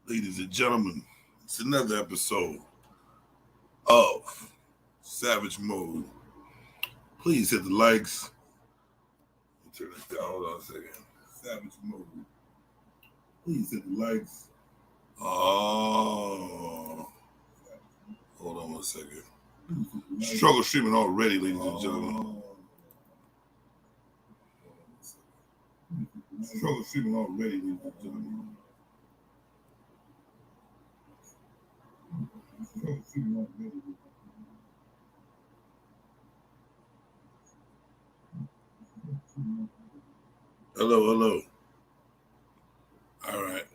Ladies and gentlemen, it's another episode of Savage Mode. Please hit the likes. Turn this down. Hold on a second. Savage Mode. Please hit the likes. Oh. Hold on one second. Struggle streaming already, ladies and gentlemen. Struggle streaming already, ladies and gentlemen. Hello. All right.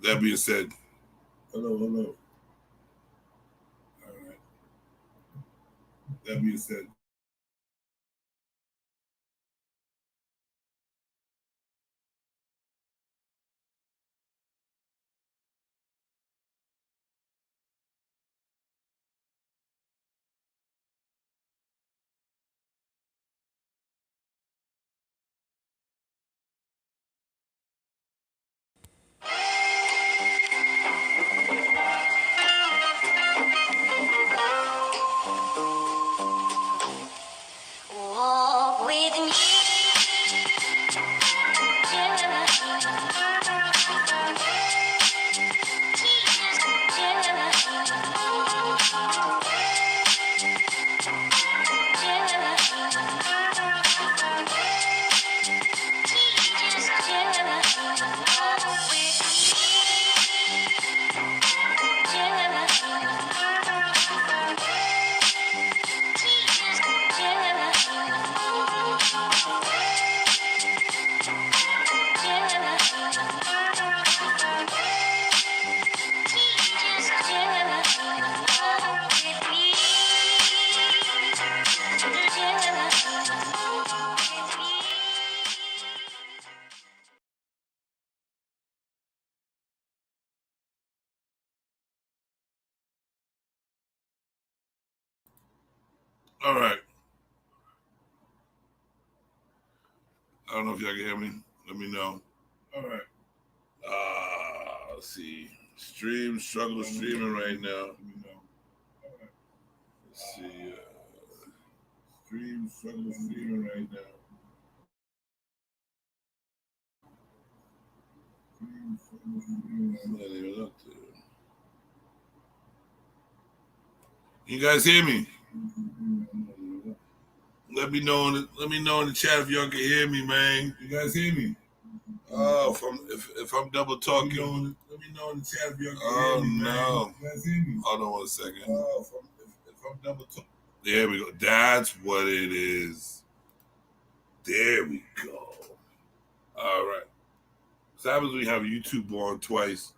That being said, hello. All right. That being said, walk with me. all right. I don't know if y'all can hear me. Let me know. All right. Let's see. Struggle streaming right now. Let me know. All right. Let's see. Struggle streaming right now. I'm not even up there. You guys hear me? Let me know in the chat if y'all can hear me, man. You guys hear me? Oh, if I'm double talking. Let me know in the chat if y'all can hear me, man. No. You guys hear me? Hold on one second. Oh, if I'm double talking. There we go. That's what it is. There we go. All right. So happens when you have YouTube on twice.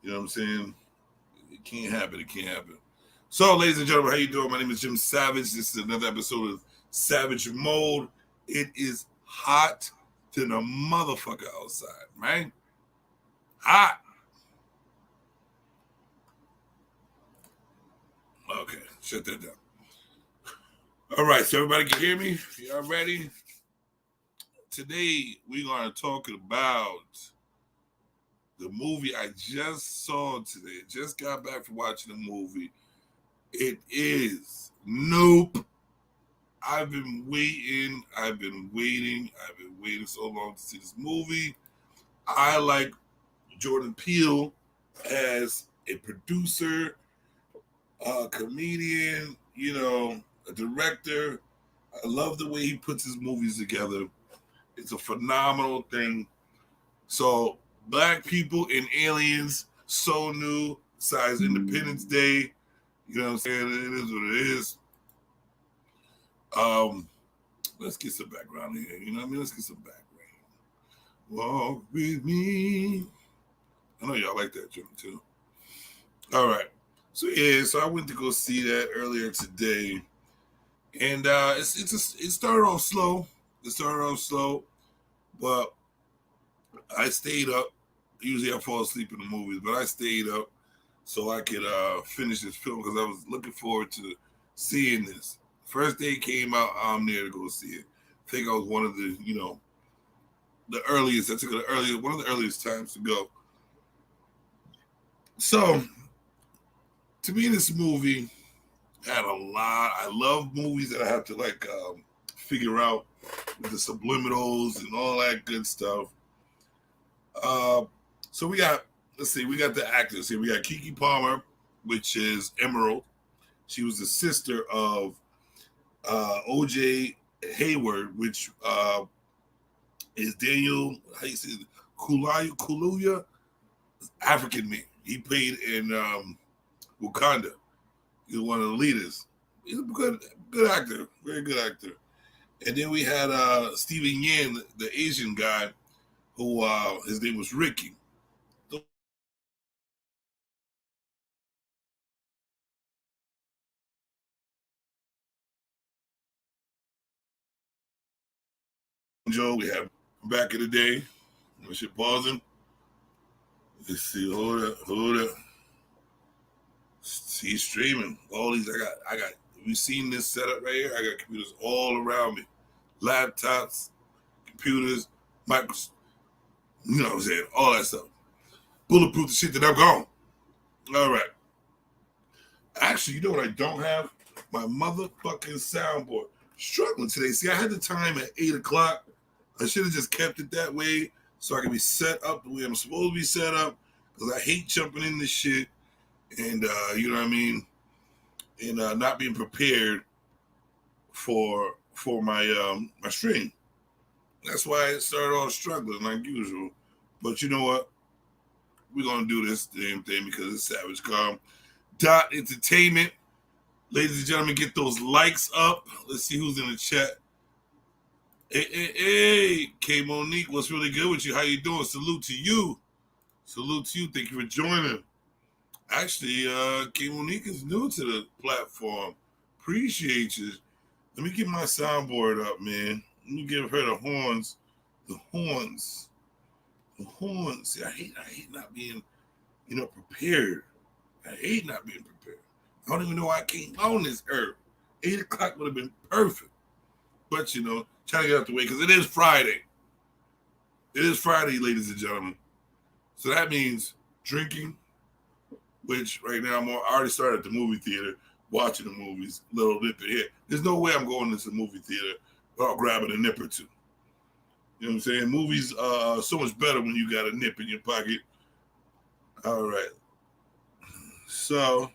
You know what I'm saying? It can't happen. So, ladies and gentlemen, how you doing? My name is Jim Savage. This is another episode of Savage Mode. It is hot than a motherfucker outside, man. Hot. Okay, shut that down. All right, so everybody can hear me? Y'all ready? Today, we're going to talk about the movie I just saw today. Just got back from watching the movie. It is Nope. I've been waiting so long to see this movie. I like Jordan Peele as a producer, a comedian, a director. I love the way he puts his movies together. It's a phenomenal thing. So, Black people and aliens, so new, besides Independence Day. You know what I'm saying? It is what it is. Let's get some background here. You know what I mean? Let's get some background. Walk with me. I know y'all like that joke too. All right. So I went to go see that earlier today, and it started off slow. But I stayed up. Usually I fall asleep in the movies, but I stayed up so I could finish this film because I was looking forward to seeing this. First day it came out, I'm there to go see it. I think I was one of the, the earliest. I took one of the earliest times to go. So to me, this movie had a lot. I love movies that I have to like figure out with the subliminals and all that good stuff. Uh, so we got, let's see, we got the actors here. We got Keke Palmer, which is Emerald. She was the sister of O.J. Hayward, which is Daniel, how you say it? Kuluya, African man. He played in Wakanda. He was one of the leaders. He's a good actor, very good actor. And then we had Stephen Yen, the Asian guy, who his name was Ricky. Joe, we have back in the day. I should pause him. Let's see, hold up. He's streaming. All these, I got. You seen this setup right here? I got computers all around me, laptops, computers, micros. You know what I'm saying? All that stuff. Bulletproof the shit that I'm gone. All right. Actually, you know what I don't have? My motherfucking soundboard. Struggling today. See, I had the time at 8 o'clock. I should have just kept it that way so I can be set up the way I'm supposed to be set up. Because I hate jumping in this shit and you know what I mean, and not being prepared for my stream. That's why it started off struggling like usual. But you know what? We're gonna do this damn thing because it's Savage Calm. Dot Entertainment. Ladies and gentlemen, get those likes up. Let's see who's in the chat. Hey, K Monique, what's really good with you? How you doing? Salute to you. Salute to you. Thank you for joining. Actually, K Monique is new to the platform. Appreciate you. Let me get my soundboard up, man. Let me give her the horns. The horns. The horns. See, I hate not being, prepared. I hate not being prepared. I don't even know why I came on this earth. 8 o'clock would have been perfect. But, trying to get out the way because it is Friday. It is Friday, ladies and gentlemen. So that means drinking, which right now I already started at the movie theater watching the movies, little nip in here. There's no way I'm going into the movie theater without grabbing a nip or two. You know what I'm saying? Movies are so much better when you got a nip in your pocket. All right. So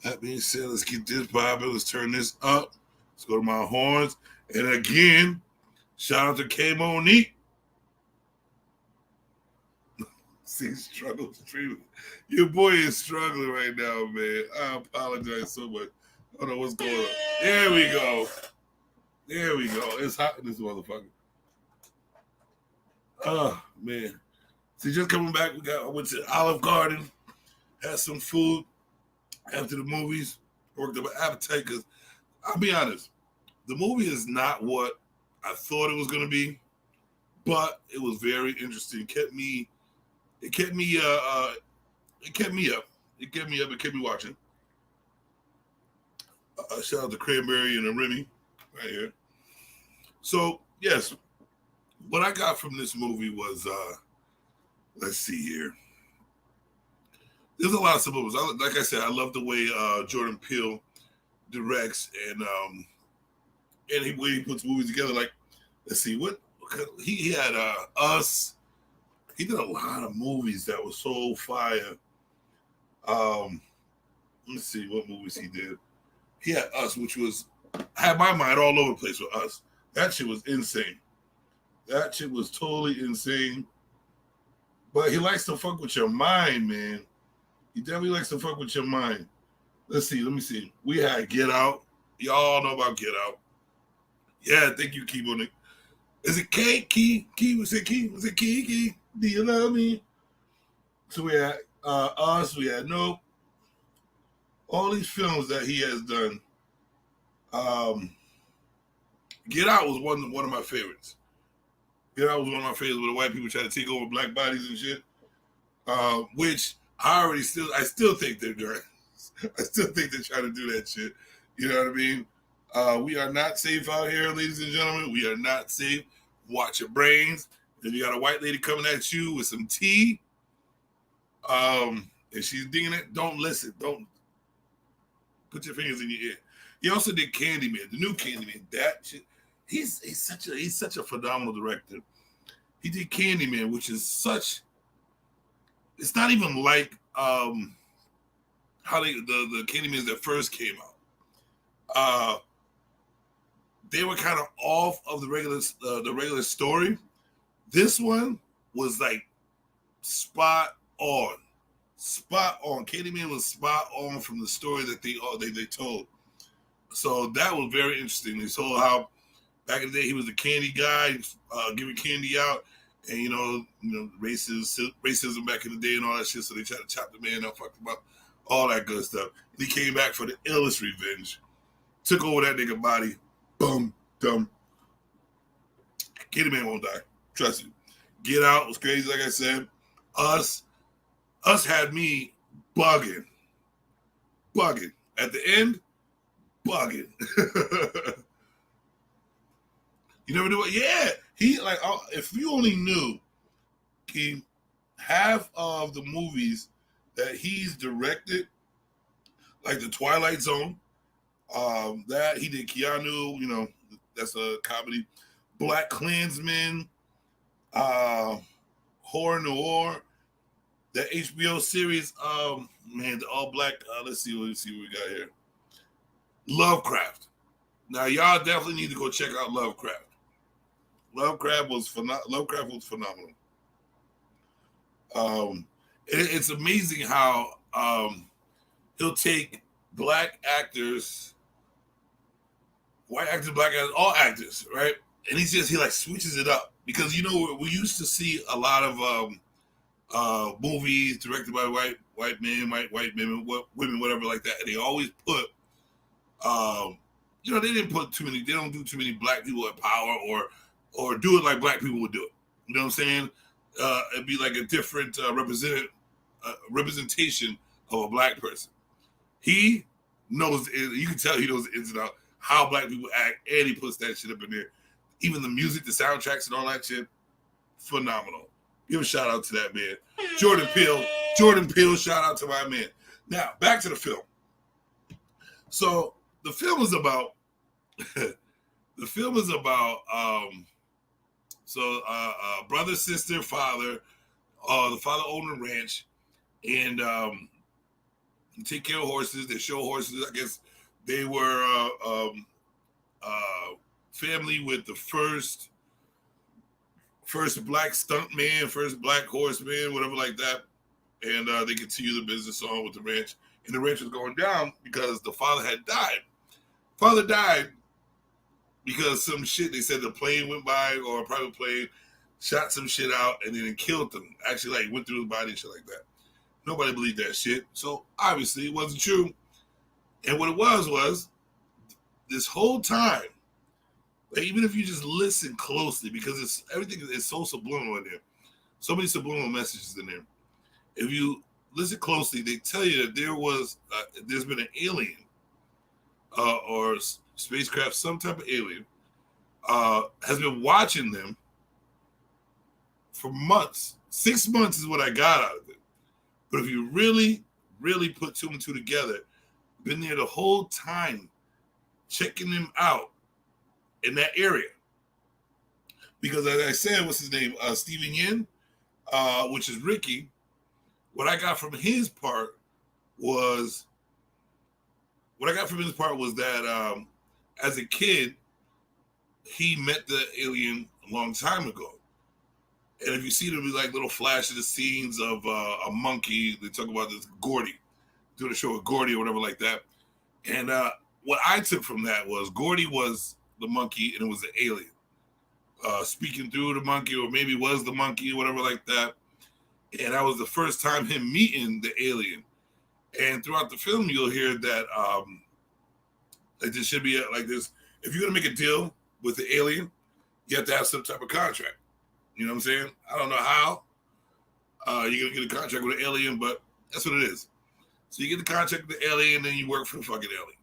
that being said, let's get this popping. Let's turn this up. Let's go to my horns. And again, shout out to K Monique. See, struggle streaming. Your boy is struggling right now, man. I apologize so much. I don't know what's going on. There we go. There we go. It's hot in this motherfucker. Oh, man. See, just coming back, I went to Olive Garden, had some food after the movies, worked up an appetite because I'll be honest, the movie is not what I thought it was going to be, but it was very interesting. It kept me up. It kept me up. It kept me watching. Shout out to Cranberry and the Remy right here. So, yes, what I got from this movie was, let's see here. There's a lot of subliminals. Like I said, I love the way Jordan Peele directs and the way he puts movies together. Like, let's see, what he had Us. He did a lot of movies that were so fire. Let's see what movies he did. He had Us, which was had my mind all over the place with Us. That shit was insane. That shit was totally insane. But he likes to fuck with your mind, man. He definitely likes to fuck with your mind. Let's see. Let me see. We had Get Out. Y'all know about Get Out. Yeah, thank you, Key. Is it K? Key? Was it Key? Was it Key? Do you love me? So we had Us. We had Nope. All these films that he has done. Get Out was one of my favorites. Get Out was one of my favorites where the white people try to take over black bodies and shit. Which I still think they're doing. I still think they're trying to do that shit. You know what I mean? We are not safe out here, ladies and gentlemen. We are not safe. Watch your brains. If you got a white lady coming at you with some tea, and she's digging it, don't listen. Don't put your fingers in your ear. He also did Candyman, the new Candyman. That shit, he's such a phenomenal director. He did Candyman, which is such. It's not even like how the Candymans that first came out. They were kind of off of the regular story. This one was like spot on. Spot on. Candyman was spot on from the story that they told. So that was very interesting. They told how back in the day he was a candy guy, giving candy out, and racism back in the day and all that shit. So they tried to chop the man up, fuck him up, all that good stuff. And he came back for the illest revenge, took over that nigga body, boom, dumb. Candyman won't die. Trust me. Get Out was crazy, like I said. Us had me bugging. At the end, bugging. You never knew what? Yeah. He, like, if you only knew, half of the movies that he's directed, like The Twilight Zone, that he did Keanu, that's a comedy. Black Klansman, Horror Noir, that HBO series, the all black. Let's see what we got here. Lovecraft. Now y'all definitely need to go check out Lovecraft. Lovecraft was phenomenal. It's amazing how he'll take black actors, white actors, black actors, all actors, right? And he like switches it up because we used to see a lot of movies directed by white men, white women, whatever like that. And they always put, they didn't put too many. They don't do too many black people at power or do it like black people would do it. You know what I'm saying? It'd be like a different representation of a black person. He knows. You can tell he knows the ins and outs, how black people act, and he puts that shit up in there. Even the music, the soundtracks, and all that shit, phenomenal. Give a shout out to that man, Jordan Peele. Shout out to my man. Now back to the film. So the film is about. Brother, sister, father. The father owned a ranch, and take care of horses. They show horses. I guess they were family with the first black stunt man, first black horseman, whatever like that. And they continue the business on with the ranch. And the ranch was going down because the father had died. Father died because some shit, they said the plane went by, or a private plane shot some shit out and then it killed them. Actually, like, went through his body and shit like that. Nobody believed that shit. So obviously it wasn't true. And what it was this whole time, like, even if you just listen closely, because everything is so subliminal in there, so many subliminal messages in there. If you listen closely, they tell you that there's been an alien or spacecraft, some type of alien, has been watching them for months. 6 months is what I got out of it. But if you really, really put two and two together, been there the whole time, checking them out in that area. Because as I said, what's his name? Steven Yin, which is Ricky. What I got from his part was that as a kid, he met the alien a long time ago. And if you see them, be like little flashes of scenes of a monkey. They talk about this Gordy, doing a show with Gordy or whatever like that. And what I took from that was Gordy was the monkey and it was the alien speaking through the monkey, or maybe was the monkey or whatever like that. And that was the first time him meeting the alien. And throughout the film, you'll hear that like there should be like this. If you're gonna make a deal with the alien, you have to have some type of contract. You know what I'm saying? I don't know how you're gonna get a contract with an alien, but that's what it is. So you get the contract with the alien, then you work for the fucking alien.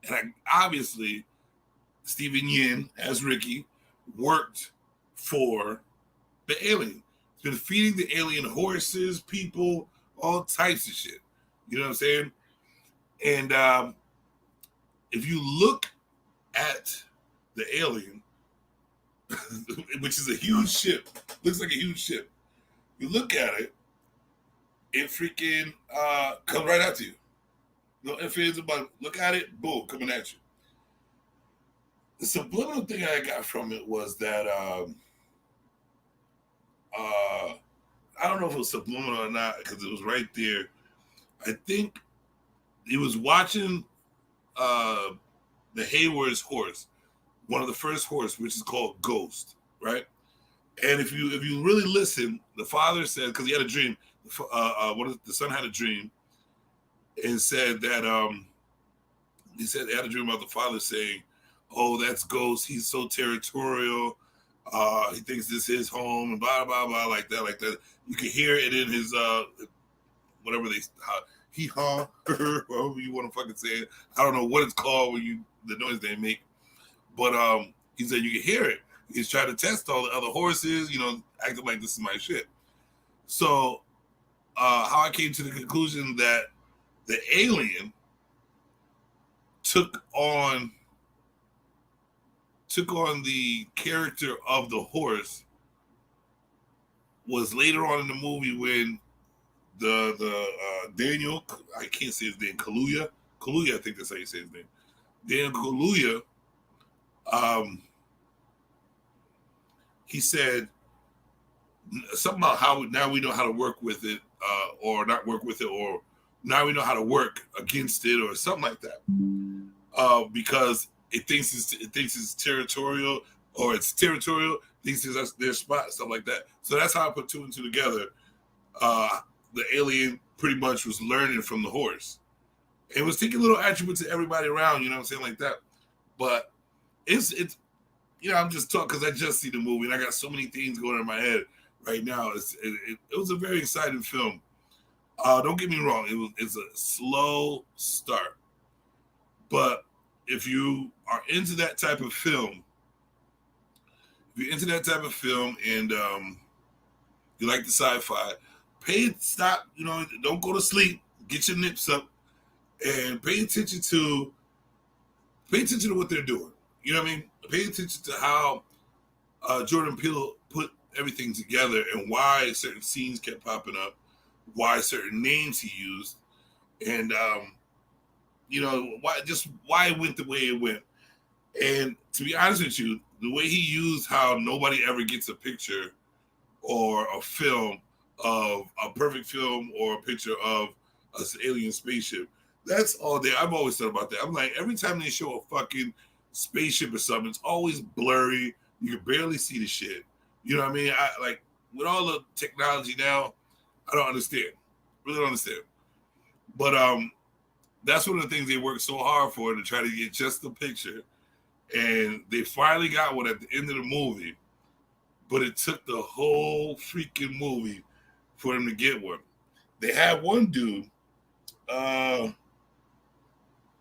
And obviously, Steven Yin, as Ricky, worked for the alien. He's been feeding the alien horses, people, all types of shit. You know what I'm saying? And if you look at the alien, which is a huge ship, looks like a huge ship. You look at it, it freaking comes right at you. No ifs, ands, or buts. Look at it, boom, coming at you. The subliminal thing I got from it was that I don't know if it was subliminal or not because it was right there. I think he was watching the Hayward's horse, one of the first horse, which is called Ghost, right? And if you really listen, the father said because he had a dream. The son had a dream and said that he said he had a dream about the father saying, "Oh, that's Ghost. He's so territorial. He thinks this is his home and blah blah blah like that, like that." You can hear it in his whatever they he haw however you want to fucking say it. I don't know what it's called when you the noise they make, but he said you can hear it. He's trying to test all the other horses, you know, acting like this is my shit. So how I came to the conclusion that the alien took on the character of the horse was later on in the movie when the Daniel, I can't say his name, Kaluuya, I think that's how you say his name, Daniel Kaluuya, he said something about how now we know how to work with it, or not work with it, or now we know how to work against it, or something like that, because it thinks it's territorial, or it's territorial, thinks it's their spot, stuff like that. So that's how I put two and two together. The alien pretty much was learning from the horse. It was taking little attributes to everybody around, you know what I'm saying, like that. But it's you know, I'm just talking because I just see the movie and I got so many things going in my head right now. It was a very exciting film. Don't get me wrong, it's a slow start, but if you are into that type of film, and you like the sci-fi, stop, you know, don't go to sleep, get your nips up, and pay attention to what they're doing. You know what I mean? Pay attention to how Jordan Peele put everything together and why certain scenes kept popping up, why certain names he used, and you know, why it went the way it went. And to be honest with you, the way he used how nobody ever gets a picture or a film of a perfect film or a picture of an alien spaceship, that's all there. I've always thought about that. I'm like, every time they show a fucking spaceship or something, it's always blurry. You can barely see the shit. You know what I mean? I like with all the technology now, I don't understand. Really don't understand. But that's one of the things they worked so hard for, to try to get just the picture. And they finally got one at the end of the movie. But it took the whole freaking movie for them to get one. They had one dude, I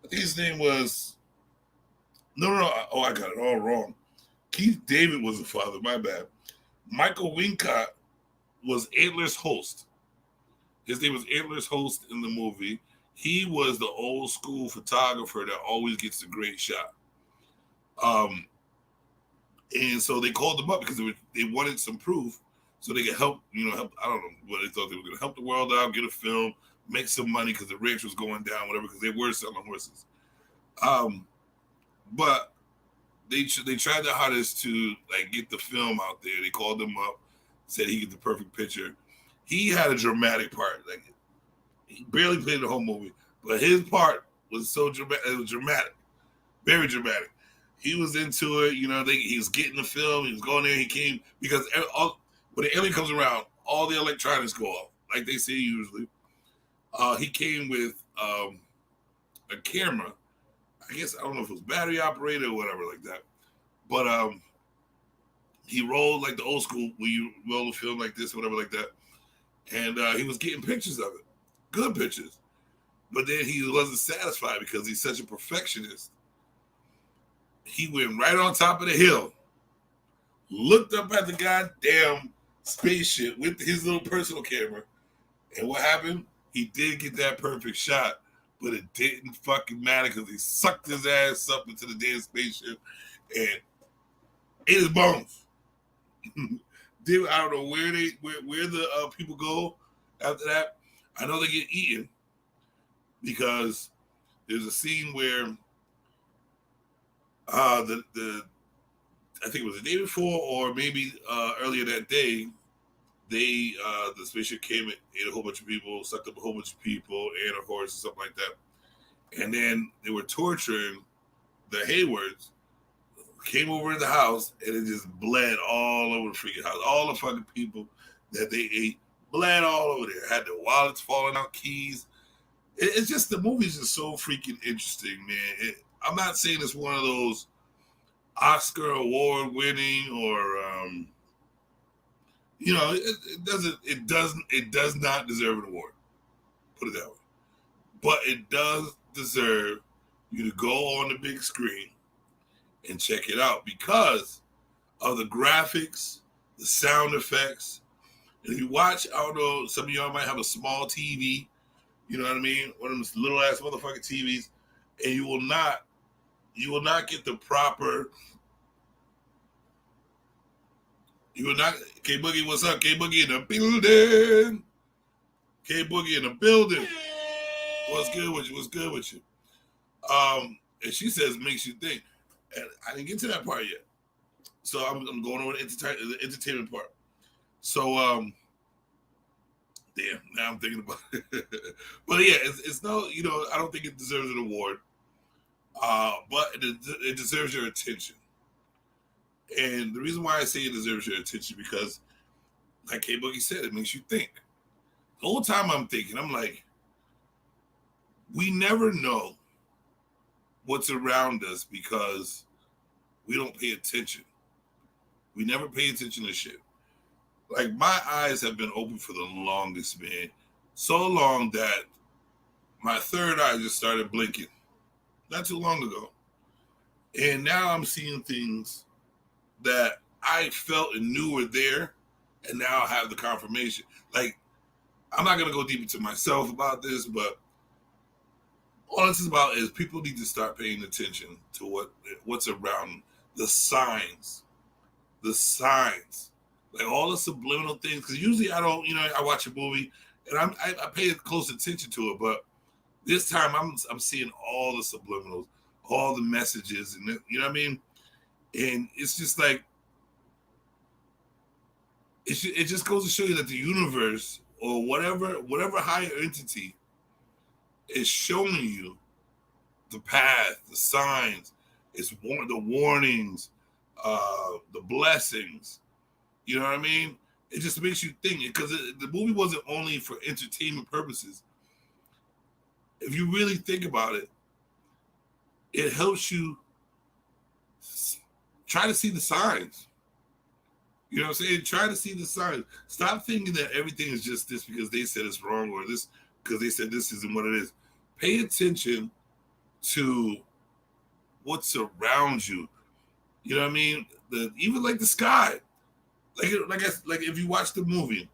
think his name was, no, oh, I got it all wrong. Keith David was the father, my bad. Michael Wincott was Antler's host. His name was Antler's host in the movie. He was the old school photographer that always gets a great shot. And so they called them up because they wanted some proof so they could help, I don't know what they thought they were going to help the world out, get a film, make some money because the ranch was going down, whatever, because they were selling horses. But they tried their hardest to like get the film out there. They called them up, said he get the perfect picture. He had a dramatic part. Like, he barely played the whole movie, but his part was so dramatic. It was dramatic, very dramatic. He was into it, he was getting the film. He was going there. He came because when the alien comes around, all the electronics go off, like they say usually. He came with a camera. I guess I don't know if it was battery operated or whatever like that. But he rolled like the old school where you roll a film like this or whatever like that. And he was getting pictures of it, good pictures. But then he wasn't satisfied because he's such a perfectionist. He went right on top of the hill, looked up at the goddamn spaceship with his little personal camera, And what happened? He did get that perfect shot, but it didn't fucking matter because he sucked his ass up into the damn spaceship and ate his bones. I don't know where the people go after that. I know they get eaten because there's a scene where the I think it was the day before or maybe earlier that day, the spaceship came and ate a whole bunch of people, sucked up a whole bunch of people and a horse or something like that. And then they were torturing the Haywards, came over in the house, and it just bled all over the freaking house. All the fucking people that they ate bled all over there. Had their wallets falling out, keys. It's just, the movie's just so freaking interesting, man. I'm not saying it's one of those Oscar award winning or it does not deserve an award. Put it that way. But it does deserve you to go on the big screen and check it out because of the graphics, the sound effects. And if you watch, I don't know, some of y'all might have a small TV, you know what I mean? One of those little ass motherfucking TVs, and you will not get the proper. You will not. K Boogie, what's up? K Boogie in the building. K Boogie in the building. What's good with you? What's good with you? And she says makes you think. And I didn't get to that part yet. So I'm going over the entertainment part. So damn, now I'm thinking about it. But yeah, it's no, I don't think it deserves an award. But it deserves your attention. And the reason why I say it deserves your attention because, like K Boogie said, it makes you think. The whole time I'm thinking, I'm like, we never know what's around us because we don't pay attention. We never pay attention to shit. Like, my eyes have been open for the longest, man. So long that my third eye just started blinking not too long ago. And now I'm seeing things that I felt and knew were there, and now I have the confirmation. Like, I'm not going to go deep into myself about this, but all this is about is people need to start paying attention to what's around them. The signs. Like all the subliminal things. Because usually I don't, I watch a movie and I pay close attention to it, but this time I'm seeing all the subliminals, all the messages, and you know what I mean? And it's just like, it just goes to show you that the universe or whatever higher entity is showing you the path, the signs, the warnings, the blessings. You know what I mean? It just makes you think because the movie wasn't only for entertainment purposes. If you really think about it, it helps you try to see the signs. You know what I'm saying? Try to see the signs. Stop thinking that everything is just this because they said it's wrong or this because they said this isn't what it is. Pay attention to what's around you. You know what I mean? Even like the sky. Like if you watch the movie,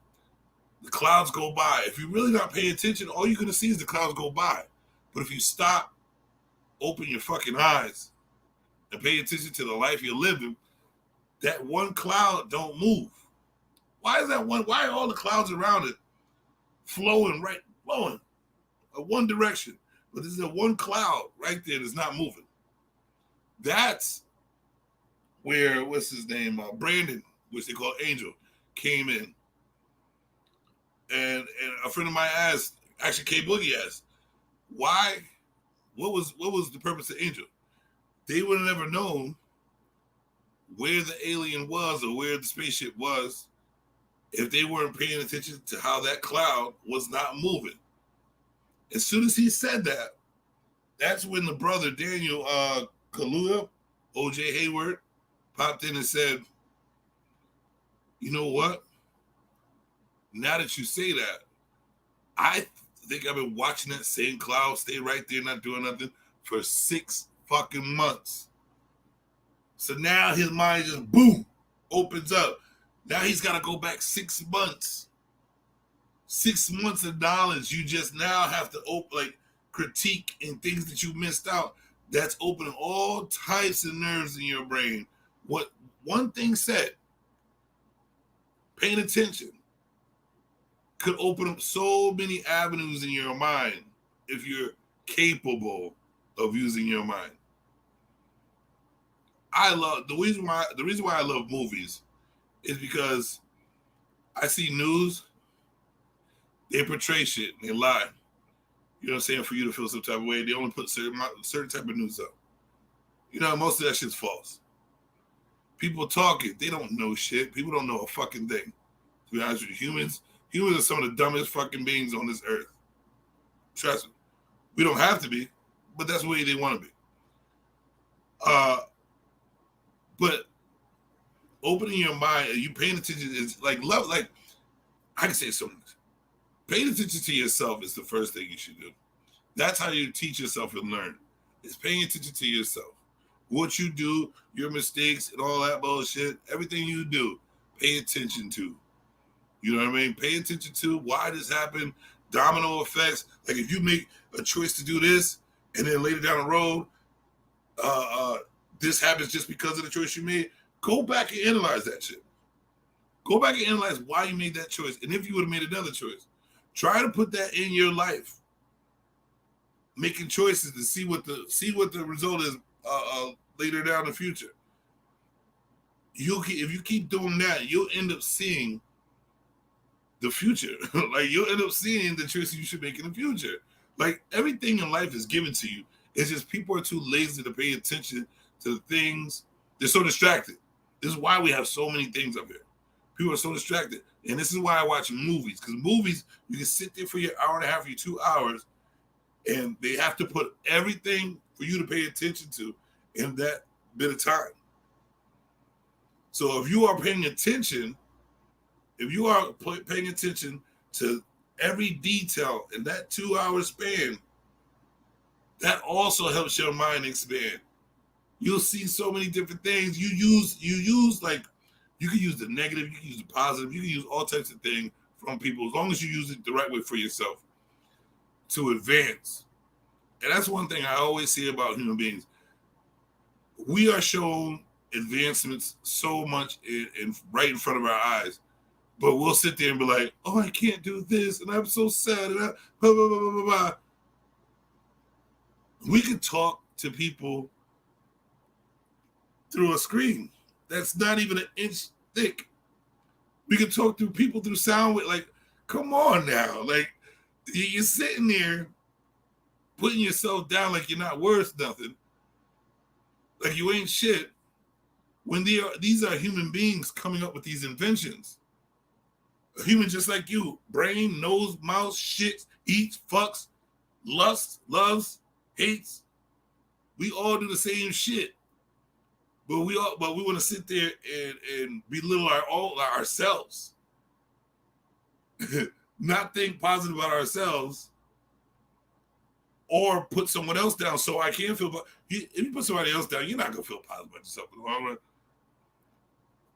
the clouds go by. If you're really not paying attention, all you're gonna see is the clouds go by. But if you stop, open your fucking eyes, and pay attention to the life you're living, that one cloud don't move. Why is that one? Why are all the clouds around it flowing in one direction? But there's that one cloud right there that's not moving. That's where, what's his name? Brandon, which they call Angel, came in. And a friend of mine asked, actually K Boogie asked, why, what was the purpose of Angel? They would have never known where the alien was or where the spaceship was if they weren't paying attention to how that cloud was not moving. As soon as he said that, that's when the brother Daniel Kaluuya, O.J. Hayward, popped in and said, you know what? Now that you say that, I think I've been watching that same cloud stay right there, not doing nothing, for 6 fucking months. So now his mind just, boom, opens up. Now he's got to go back 6 months. 6 months of knowledge you just now have to critique and things that you missed out. That's opening all types of nerves in your brain. What one thing said, paying attention, could open up so many avenues in your mind if you're capable of using your mind. I love the reason why I love movies is because I see news, they portray shit and they lie. You know what I'm saying? For you to feel some type of way, they only put certain type of news up. You know, most of that shit's false. People talking, they don't know shit. People don't know a fucking thing. To be honest with you, humans are some of the dumbest fucking beings on this earth. Trust me. We don't have to be, but that's the way they want to be. But opening your mind, you paying attention is like love. Like I can say something. Paying attention to yourself is the first thing you should do. That's how you teach yourself and learn. Is paying attention to yourself. What you do, your mistakes and all that bullshit, everything you do, pay attention to. You know what I mean? Pay attention to why this happened, domino effects. Like if you make a choice to do this, and then later down the road, this happens just because of the choice you made. Go back and analyze that shit. Go back and analyze why you made that choice, and if you would have made another choice, try to put that in your life. Making choices to see what the result is later down in the future. If you keep doing that, you'll end up seeing the future. Like you'll end up seeing the choices you should make in the future. Like everything in life is given to you. It's just people are too lazy to pay attention to the things. They're so distracted. This is why we have so many things up here. People are so distracted. And this is why I watch movies. Because movies, you can sit there for your hour and a half, your 2 hours, and they have to put everything for you to pay attention to in that bit of time. So if you are paying attention, to every detail in that 2 hour span, that also helps your mind expand. You'll see so many different things. You use like, you can use the negative, you can use the positive, you can use all types of things from people as long as you use it the right way for yourself to advance. And that's one thing I always say about human beings. We are shown advancements so much in right in front of our eyes, but we'll sit there and be like, "Oh, I can't do this, and I'm so sad." And blah, blah, blah, blah, blah, blah. We can talk to people through a screen that's not even an inch thick. We can talk to people through sound with, like, come on now. Like, you're sitting there putting yourself down like you're not worth nothing, like you ain't shit, when these are human beings coming up with these inventions. A human just like you, brain, nose, mouth, shits, eats, fucks, lusts, loves, hates. We all do the same shit. But we want to sit there and belittle ourselves. Not think positive about ourselves or put someone else down so I can feel. If you put somebody else down, you're not going to feel positive about yourself in the long run.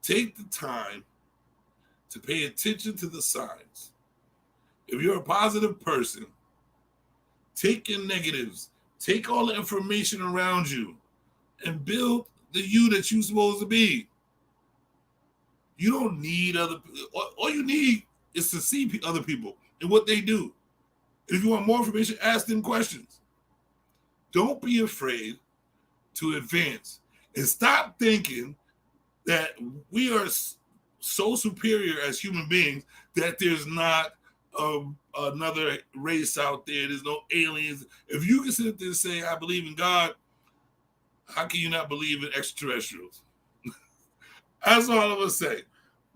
Take the time to pay attention to the signs. If you're a positive person, take your negatives, take all the information around you, and build the you that you're supposed to be. You don't need other people. All you need is to see other people and what they do. And if you want more information, ask them questions. Don't be afraid to advance. And stop thinking that we are so superior as human beings that there's not another race out there. There's no aliens. If you can sit there and say, I believe in God, how can you not believe in extraterrestrials? That's all I'm going to say.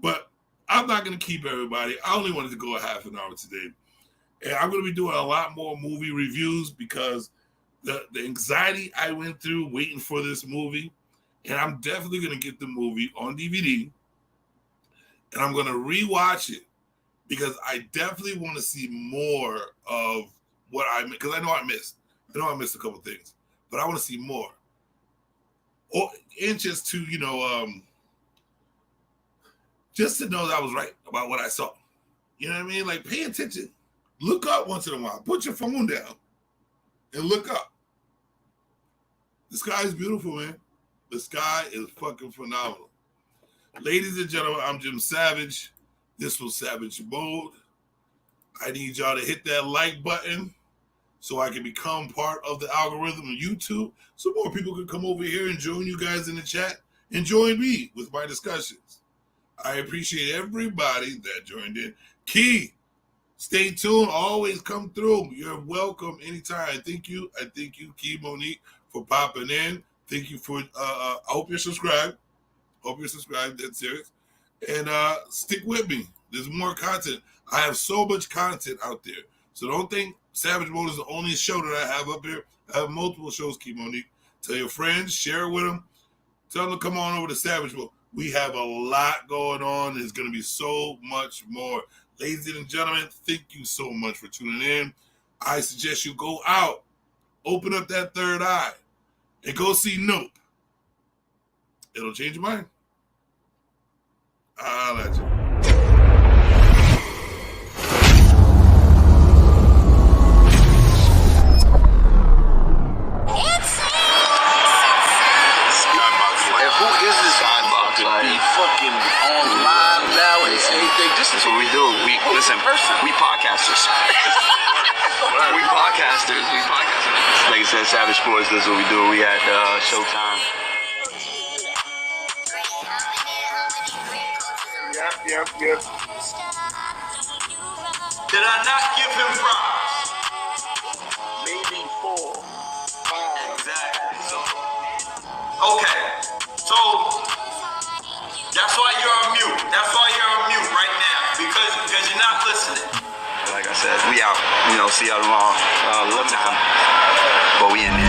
But I'm not going to keep everybody. I only wanted to go a half an hour today. And I'm going to be doing a lot more movie reviews because the anxiety I went through waiting for this movie, and I'm definitely going to get the movie on DVD, and I'm going to rewatch it because I definitely want to see more of what because I know I missed. I know I missed a couple things, but I want to see more. And just to, just to know that I was right about what I saw. You know what I mean? Like, pay attention. Look up once in a while. Put your phone down and look up. The sky is beautiful, man. The sky is fucking phenomenal. Ladies and gentlemen, I'm Jim Savage. This was Savage Mode. I need y'all to hit that like button so I can become part of the algorithm of YouTube, so more people can come over here and join you guys in the chat and join me with my discussions. I appreciate everybody that joined in. Key, stay tuned. Always come through. You're welcome anytime. I thank you, Key Monique, for popping in. Thank you for, I hope you're subscribed. That's serious. And stick with me. There's more content. I have so much content out there. So don't think Savage Mode is the only show that I have up here. I have multiple shows, Key Monique. Tell your friends, share it with them. Tell them to come on over to Savage Mode. We have a lot going on. There's going to be so much more. Ladies and gentlemen, thank you so much for tuning in. I suggest you go out, open up that third eye, and go see Nope. It'll change your mind. I'll let you. This is what we do. We podcasters. We podcasters. Like I said, Savage Sports, this is what we do. We at Showtime. Yep. Did I not give him props? Maybe 4, 5. Exactly. Okay. So that's why you're on mute. Right now because you're not listening. Like I said, we out. See y'all tomorrow. Lunchtime. But we in there.